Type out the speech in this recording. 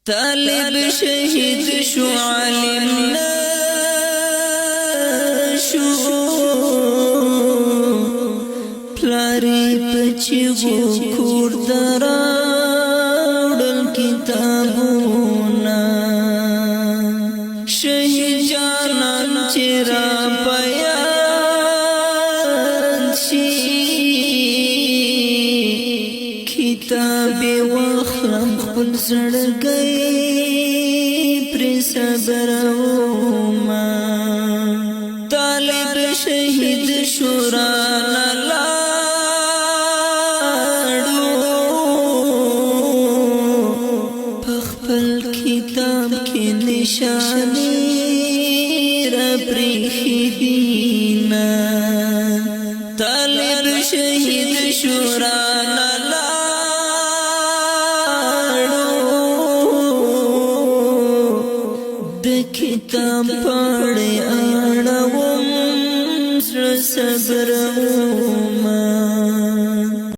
طالب شهید شو عالم نشو پلاری پچیغو کور دراوڑل کتابونا شهید جانان چرا بیان شی کتاب وخرم خپل زړګی پر صبر وما طالب شهید شوران لاړو خپل کتاب کې نشانی را پرېښینا طالب شهید شوران کتاب پاڑے آڑاوم سر صبر وما